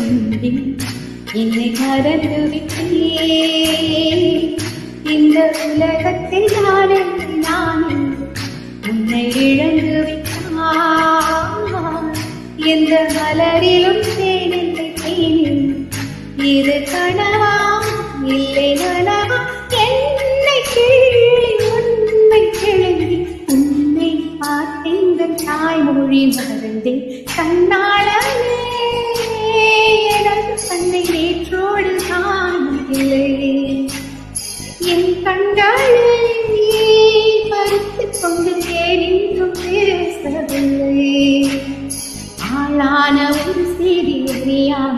முந்தி என்னை மறந்து விட்டேன். இந்த உலகத்தில் நான் உன்னை இழந்து விட்டான். எந்த மலரிலும் தேனில்லை தேனில் இது கனவா இல்லை நனவா? என்னை கிள்ளி உன்னை கிழங்கி உன்னை பார்த்தேன் தாய்மொழி மறந்தேன்.